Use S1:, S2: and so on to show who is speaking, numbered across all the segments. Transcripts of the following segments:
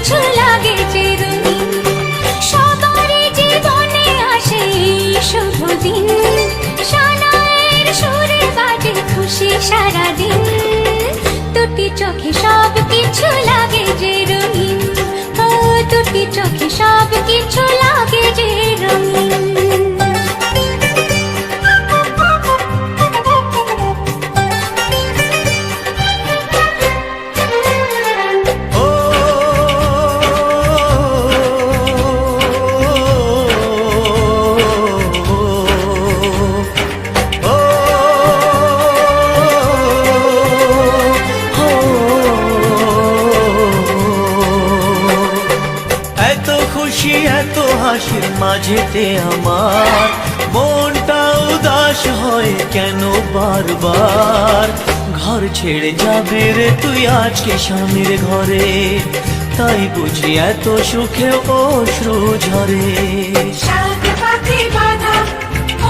S1: কিছু লাগে যে রঙিন। সবারই জীবনে আসে এই শুভ দিন, সানাইয়ের সুরে বাজে খুশি সারাদিন। দুটি চোখে সব কিছু লাগে যে রঙিন, ও দুটি চোখে সব কিছু লাগে যে রঙিন।
S2: এত হাসির মাঝেতে আমার মনটা উদাস হয় কেন বারবার। ঘর ছেড়ে যাবে রে তুই আজকে স্বামীর ঘরে, তাই বুঝি এত সুখে অশ্রু ঝরে।
S3: সাত পাখি বাঁধা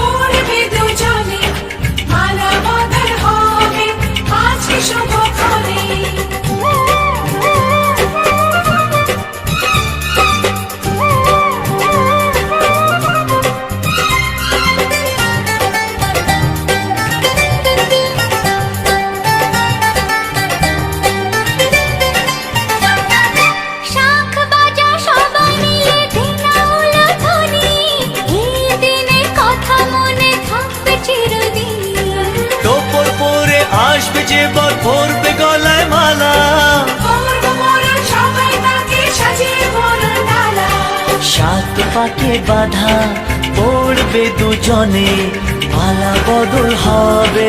S3: উড়বে দুজনে, মালা বদল হবে আজকে শুভক্ষণে।
S2: আসবে যে বর পরবে গলায় মালা,
S3: সবাই তাকে সাজিয়ে বরণ ডালা।
S2: সাত পাকে বাঁধা পড়বে দুজনে, মালা বদল হবে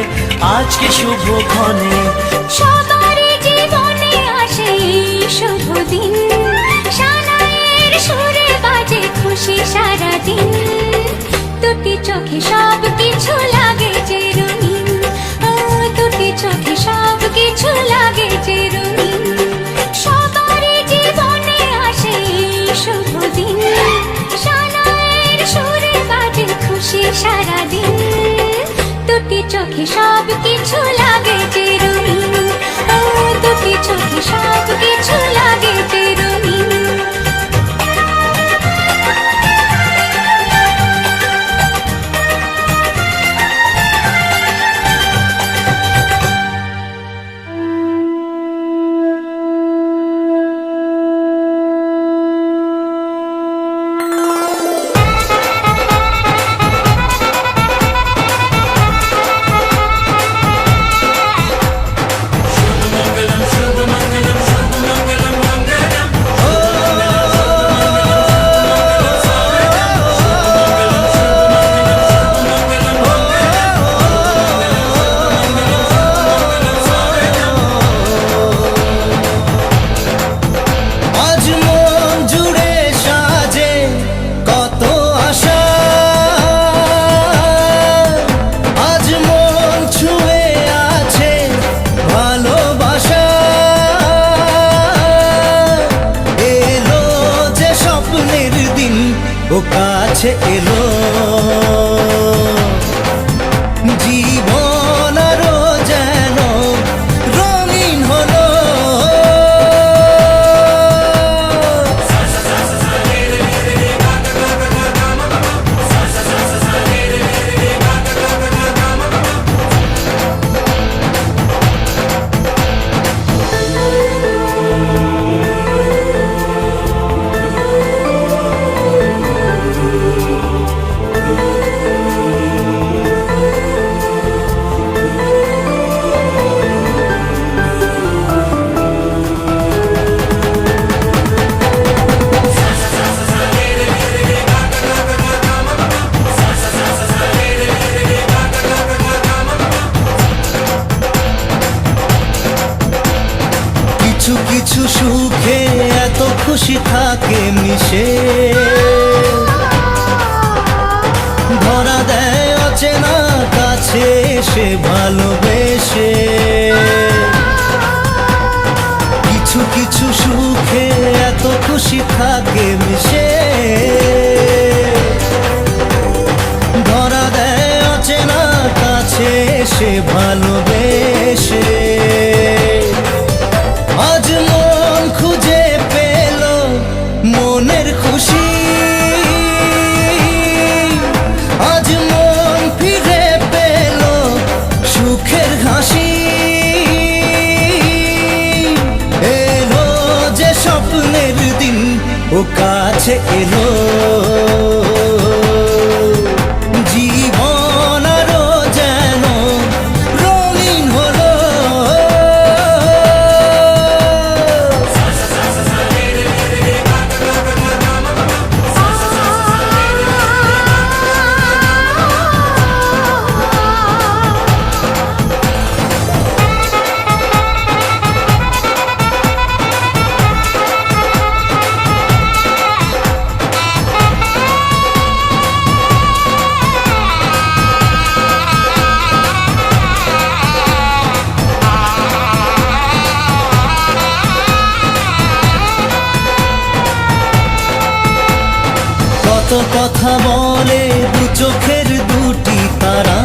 S2: আজকে শুভক্ষণে।
S1: সবারই জীবনে আসে এই শুভ দিন, সানাইয়ের সুরে বাজে খুশি সারাদিন। দুটি চোখে সব কিছু লাগে যে রঙিন, ও দুটি চোখে সব কিছু লাগে যে রঙিন। সবারই জীবনে আসে এই শুভ দিন, সানাইয়ের সুরে বাজে খুশি সারাদিন। দুটি চোখে সব কিছু লাগে যে রঙিন, ও দুটি চোখে সব কিছু লাগে যে রঙিন।
S2: ও কাছে এলো জীবন আরো যেন রঙিন হলো। কিছু কিছু সুখে এত খুশি থাকে মিশে, ধরা দেয় অচেনা কাছে এসে ভালোবেসে। কিছু কিছু সুখে এত খুশি থাকে মিশে, ধরা দেয় অচেনা কাছে এসে ভালোবেসে। আজ মন খুঁজে পেল ও কাছে এলো জীবন আরো যেন রঙিন হলো কত কথা বলে দু চোখের দুটি তারা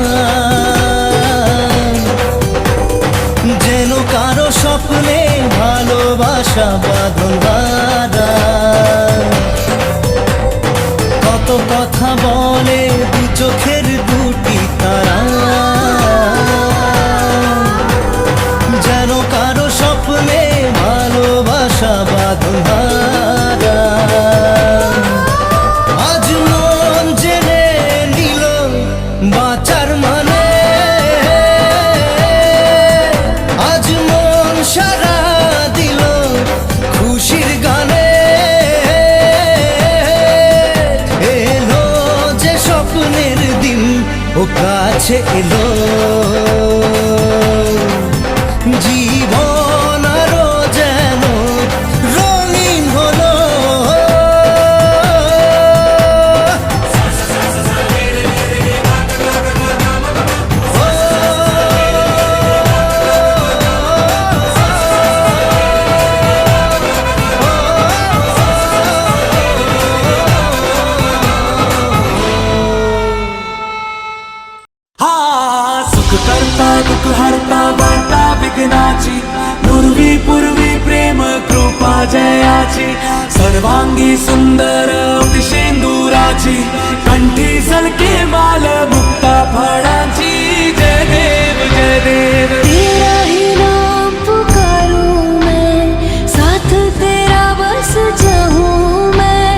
S2: যেন কারো স্বপ্নে ভালোবাসা বাঁধন হারা কত কথা বলে দু চোখের দুটি তারা যেন কারো স্বপ্নে ভালোবাসা বাঁধন হারা আজ মন জেনে নিল বাঁচার মানে আজ মন সারা দিল খুশির গানে এলো যে স্বপ্নের দিন ও কাছে এলো জীবন আরো যেন রঙিন হলো
S4: सुख करता दुख हरता वार्ता विघ्नाची पूर्वी पूर्वी प्रेम कृपा जयाची सर्वांगी सुंदर शेंदुराची कंठी सलके माल मुक्ता फळाची जय देव जय देव
S1: तेरा ही नाम पुकारूं मैं, साथ तेरा बस जाऊं मैं।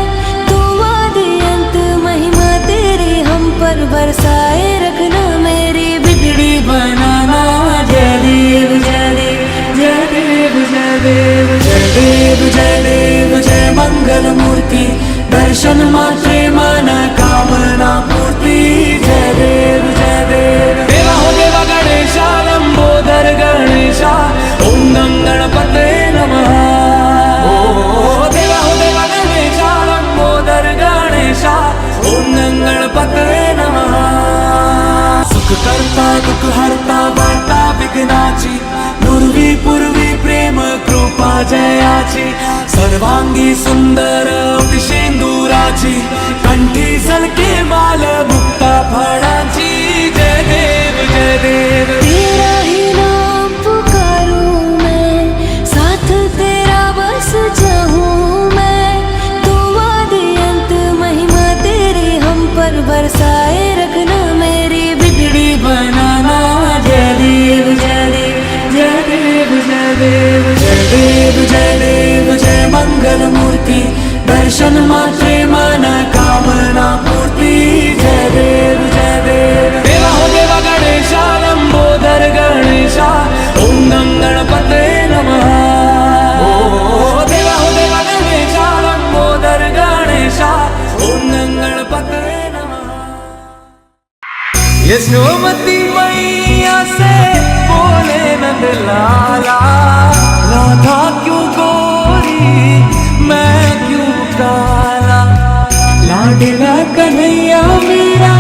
S1: तू आदि अंत महिमा तेरी हम पर बरसाए रखना, मेरी बिगड़ी बनाना। जय देव जय देव जय देव जय देव
S4: जय देव जय देव जय मंगल मूर्ति दर्शन मात्रे मन कामना पूर्ति जय देव जय देव देवा हो देवा गणेशा लंबोदर गणेशा ओम गं गणपते नमः ओ देवा हो देवा गणेशा लंबोदर गणेशा ओम गं गणपते नमः सुख करता दुख हरता वार्ता विघ्नाची पूर्वी पूर्वी प्रेम कृपा जयाची सर्वांगी सुंदर शेंदुराची कंठी सलके माल मुक्ता फळाची जय देव जय देव
S1: तेरा ही नाम पुकारूं मैं, साथ तेरा बस जाऊं मैं। तू आदि अंत महिमा तेरी हम पर बरसाए रखना, मेरी बिगड़ी बनाना। जय देव जय देव जय देव जय देव
S4: जय देव जय देव जय मंगल मूर्ति दर्शन मात्रे मन कामना पूर्ति जय देव जय देव देवा हो देवा गणेशा लंबोदर गणेशा ओम गं गणपते नमः ओ देवा हो देवा गणेशा लंबोदर गणेशा ओम गं गणपते नमः यशोमती मैया से बोले नंद लाला राधा क्यों गोरी मैं क्यों काला लाडला कन्हैया मेरा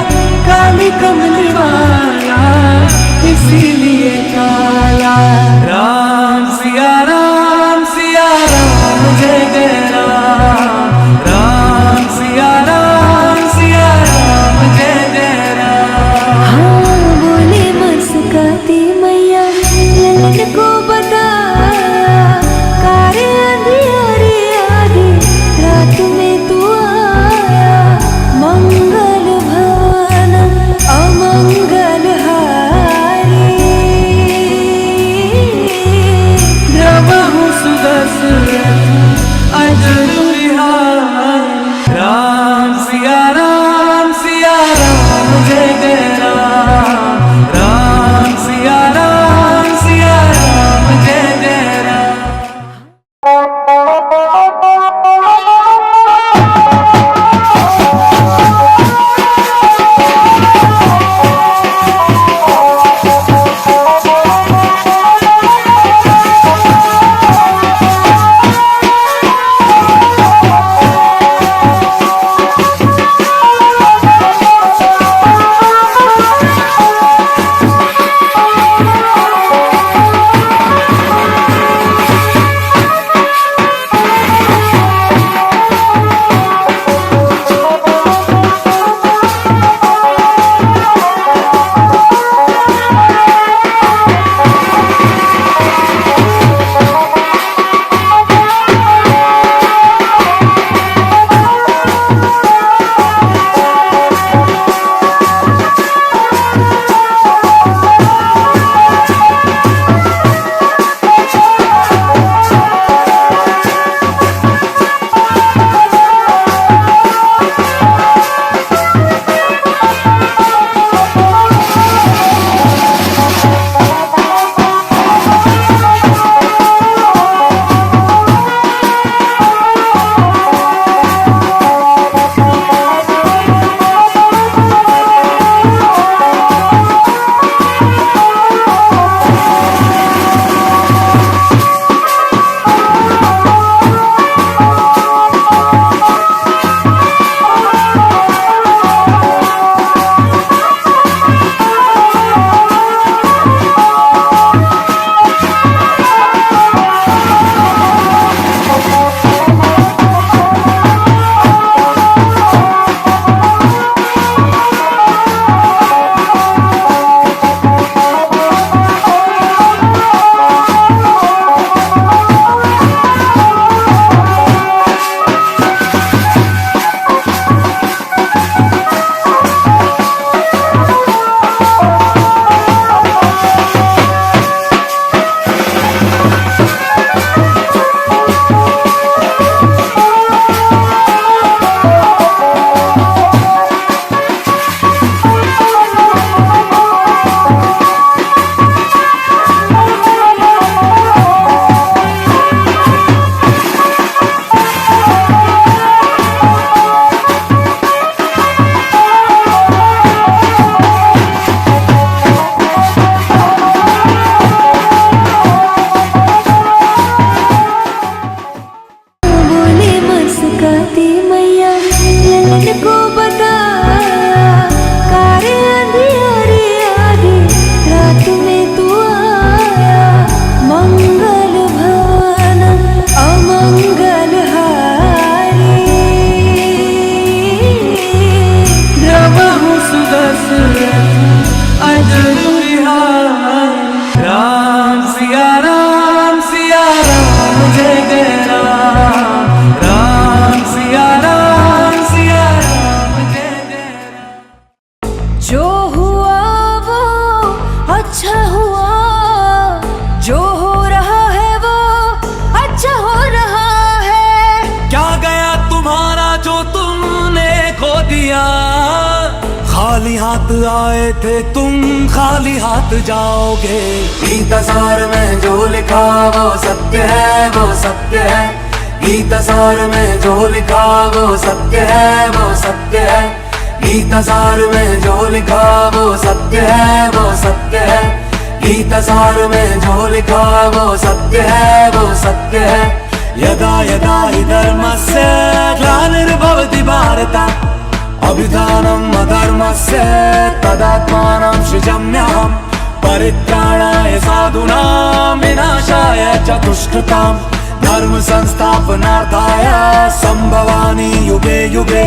S4: काली कमली वाला इसीलिए काला राम सिया राम जय जय राम राम सिया राम जय जय राम।
S1: हाँ बोले मुस्काती मैया ललन को बताया, कार्य अंधियारी आधी रात में तू आया। मंगल भर
S4: जरूरी है। राम सिया राम जय जय राम। राम सिया राम जय जय राम।
S1: जो हुआ वो अच्छा हुआ, जो हो रहा है वो अच्छा हो रहा है।
S4: क्या गया तुम्हारा जो तुमने खो दिया, खाली हाथ आए थे तुम खाली हाथ जाओगे। गीतसार में जो लिखा वो सत्य है, वो सत्य है। गीतसार में जो लिखा वो सत्य है, वो सत्य है। गीतसार में जो लिखा वो सत्य है, वो सत्य है। गीतसार में जो लिखा वो सत्य है, वो सत्य है। यदा यदा हि धर्मस्य ग्लानिर्भवति भारत, अभिधानम् अधर्मस्य तदात्मानं सृजाम्यहम्। परित्राणाय साधूनां विनाशाय च दुष्कृताम्, धर्म संस्थापनार्थाय संभवामि युगे युगे।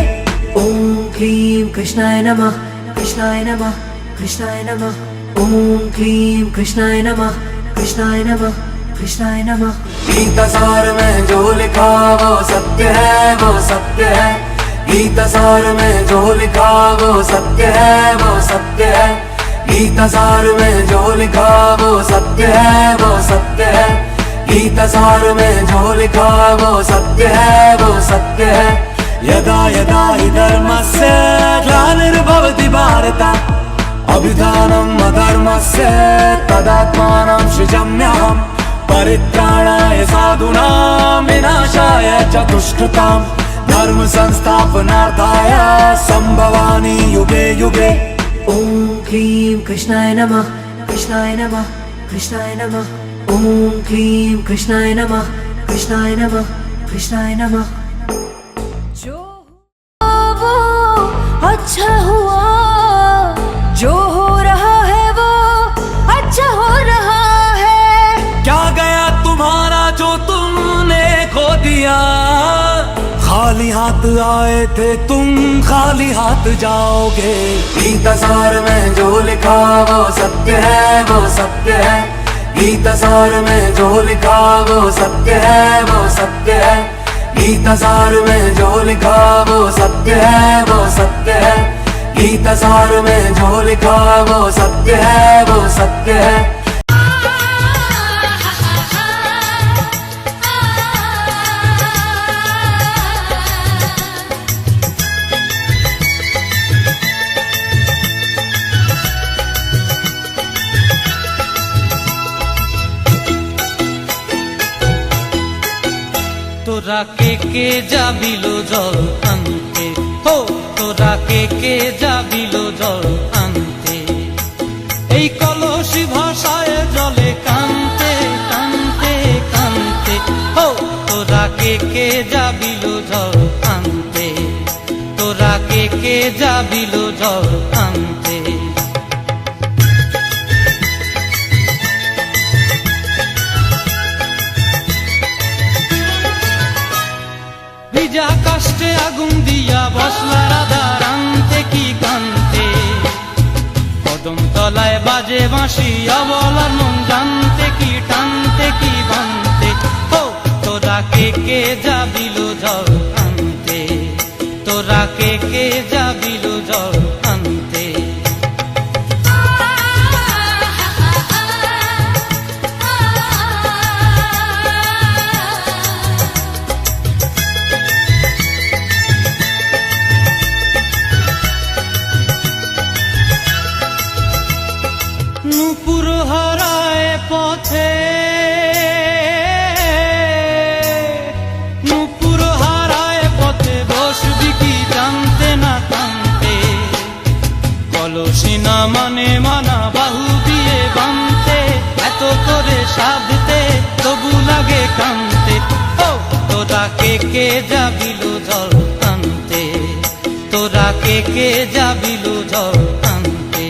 S5: ओम क्लीं कृष्णाय नमः, कृष्णाय नमः, कृष्णाय नमः। ओम क्लीं कृष्णाय नमः, कृष्णाय नमः, कृष्णाय नमः।
S4: गीतसार में जो लिखा वो सत्य है, वो सत्य है। गीतसार में जो लिखा वो सत्य है, वो सत्य है। गीतसार में जो लिखा वो सत्य है, वो सत्य है। गीतसार में जो लिखा वो सत्य है, वो सत्य है। यदा यदा हि धर्मस्य ग्लानिर्भवति भारत, अभिधानम् अधर्मस्य तदात्मानं सृजाम्यहम्। परित्राणाय साधूनां विनाशाय च दुष्कृताम्, धर्म संस्थापनार्थाय संभवामि युगे युगे।
S5: ओम क्लीं कृष्णाय नमः, कृष्णाय नमः, कृष्णाय नमः। ओम क्लीं कृष्णाय नमः, कृष्णाय नमः, कृष्णाय नमः।
S1: जो हुआ वो अच्छा हुआ, जो हो रहा है वो अच्छा हो रहा है।
S4: क्या गया तुम्हारा जो तुमने खो दिया, खाली हाथ आए थे तुम खाली हाथ जाओगे। गीतसार में जो लिखा वो सत्य है, वो सत्य है। गीतसार में जो लिखा वो सत्य है, वो सत्य है। गीतसार में जो लिखा वो सत्य है, वो सत्य है। गीतसार में जो लिखा वो सत्य है, वो सत्य है।
S6: তোরা কে যাবিলো জল আনতে, হো তোরা কে যাবিলো জল আনতে। এই কলসি ভাষায় জলে কানতে কানতে কানতে, হো তোরা কে যাবিলো জল আনতে। তোরা কে যাবিলো জল আনতে। ভিজা কাষ্টে আগুন দিয়া বসলা রাধা রান্তে কি কান্তে। কদম তলায় বাজে বাঁশি অবলার মন জানতে কি টানতে কি বানতে। হো তোরা কে যাবিলো জল আনতে। তোরা কে যাবিলো জল আনতে। নূপুর হারায় পথে, নূপুর হারায় পথে বসবি কি জানতে না কানতে। কলসি না মানে মানা বাহু দিয়ে বানতে, এত করে সাধতে তবু লাগে কানতে। ও তোরা কে যাবিলো জল আনতে। তোরা কে যাবিলো জল আনতে।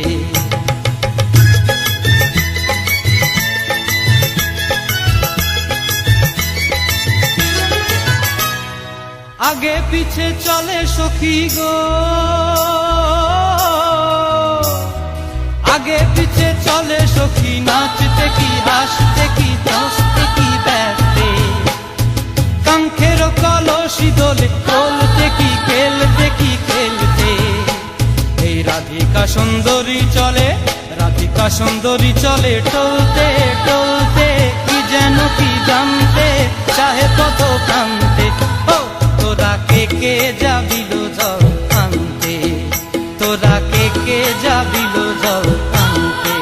S6: আগে পিছে চলে সখী গো, আগে আগে পিছে চলে সখী, নাচতে কি হাসতে কি দোস্তে কি ব্যস্তে, কাঙ্ক্ষের কলসি দোলে চলতে কি খেলতে কি খেলতে। এই রাধিকা সুন্দরী চলে, রাধিকা সুন্দরী চলে টলতে টলতে, কি যেন কি জানতে চাহে কত প্রান্তে। ও তোরা কে যাবিল জল আনতে, তোরা কে যাবিল জল আনতে,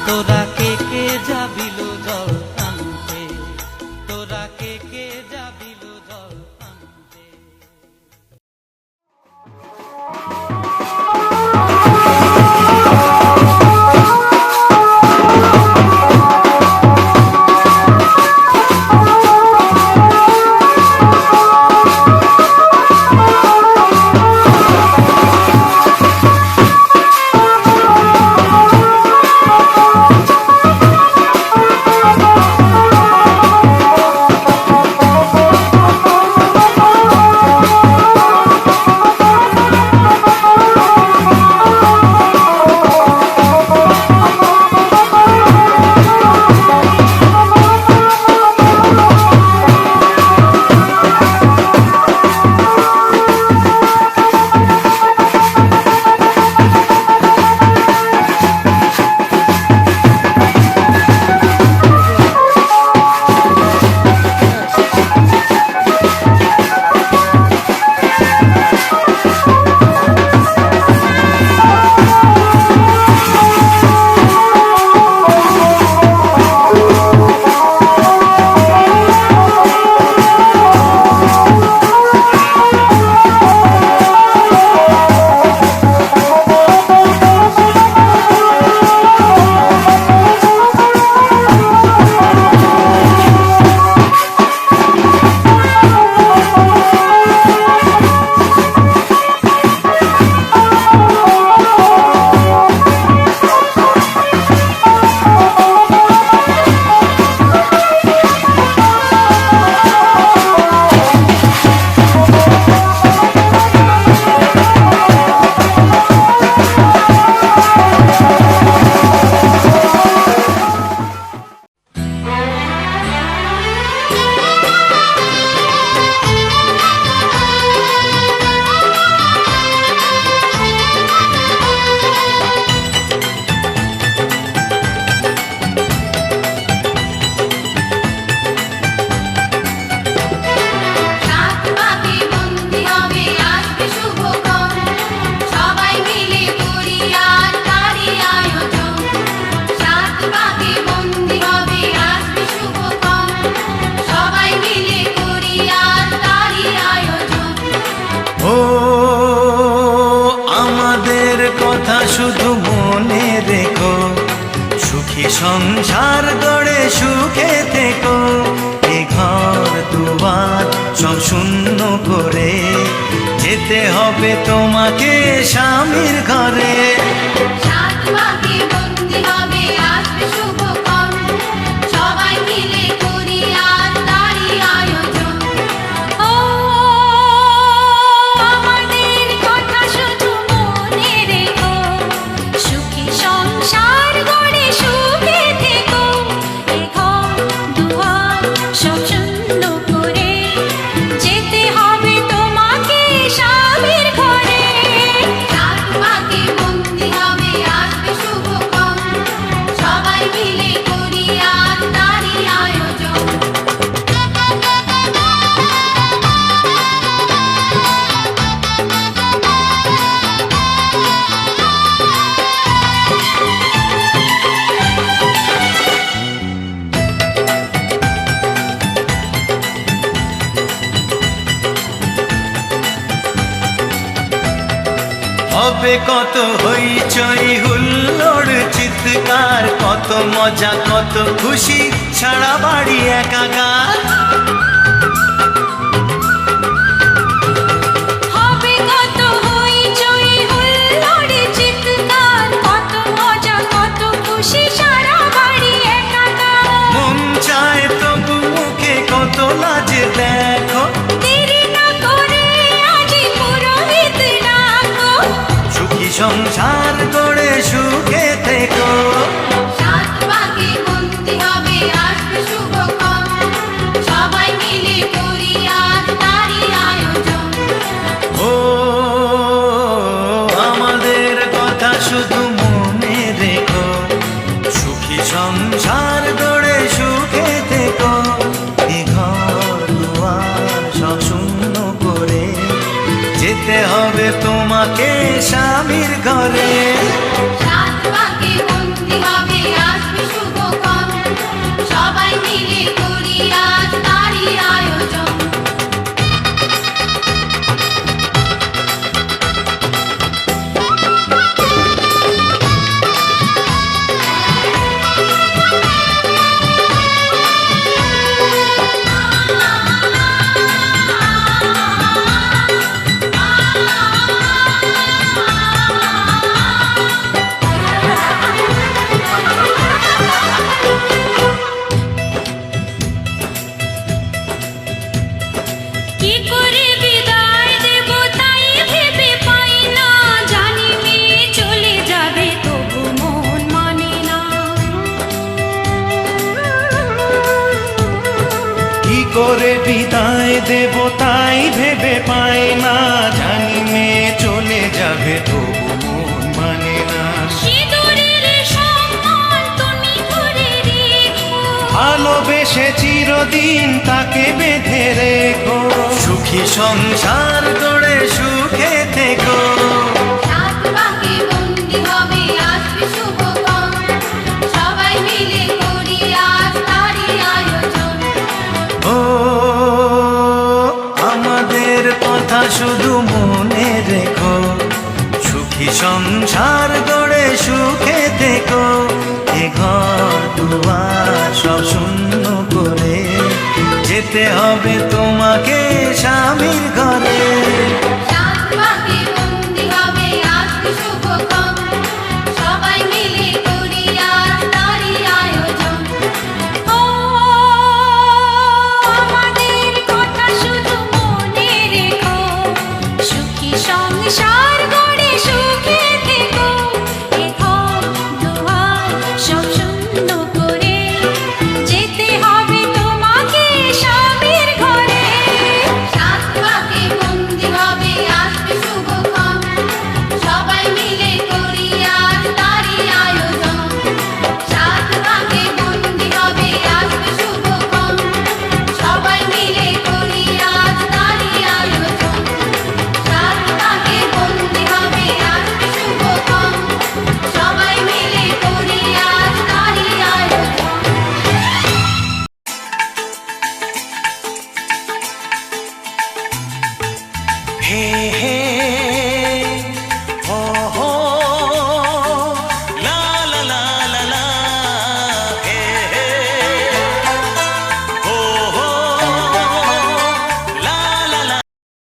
S6: তোরা কে যাবিল জল আনতে, তোরা কে যাবিল জল আনতে।
S2: শুধু মনে রেখো, সুখী সংসার গড়ে সুখে থেকো। এ ঘর দুয়ার সব শূন্য করে যেতে হবে তোমাকে স্বামীর ঘরে।
S1: সাত পাকে বন্দি হবে আসবে শুভক্ষণ, সবাই মিলে করি আজ তারই আয়োজন। ও আমাদের কথা শুধু মনে রেখো, সুখী সংসার গড়ে সুখে থেকো। এ ঘর দুয়ার সব শূন্য করে যেতে হবে তোমাকে স্বামীর ঘরে। সাত পাকে বন্দি হবে আসবে শুভক্ষণ, সবাই মিলে করি আজ তারই আয়োজন।
S2: হবে কত হইচই হুল্লোড় চিৎকার, কত মজা কত খুশি সারা বাড়ি একাকার।
S1: হবে কত হইচই হুল্লোড় চিৎকার, কত মজা কত খুশি সারা বাড়ি একাকার।
S2: মন চায় তবু মুখে কত লাজে দেখো,
S1: দেরি না করে আজই পুরোহিত ডাকো।
S2: সুখী সংসার গড়ে সুখে থেকো। তোমাকে স্বামীর ঘরে।
S1: সাত পাকে বন্দি হবে আসবে শুভক্ষণ, সবাই মিলে করি আজ তারই আয়োজন। কি করে বিদায় দেব তাই ভেবে পাই না, জানি মেয়ে চলে যাবে তবু মন মানে না।
S2: কি করে বিদায় দেব তাই ভেবে পাই না, জানি মেয়ে চলে যাবে তবু মন মানে না।
S1: সিঁদুরের সম্মান তুমি করে রেখো,
S2: ভালোবেসে চিরদিন তাকে বেঁধে রেখো, সুখী সংসার গড়ে সুখে থেকো।
S1: সাত পাকে বন্দি হবে আসবে শুভক্ষণ, সবাই মিলে করি আজ তারই আয়োজন।
S2: ও আমাদের কথা শুধু মনে রেখো, সুখী সংসার গড়ে সুখে থেকো। এ ঘর দুয়ার সব শূন্য করে যেতে হবে তোমাকে স্বামীর ঘরে।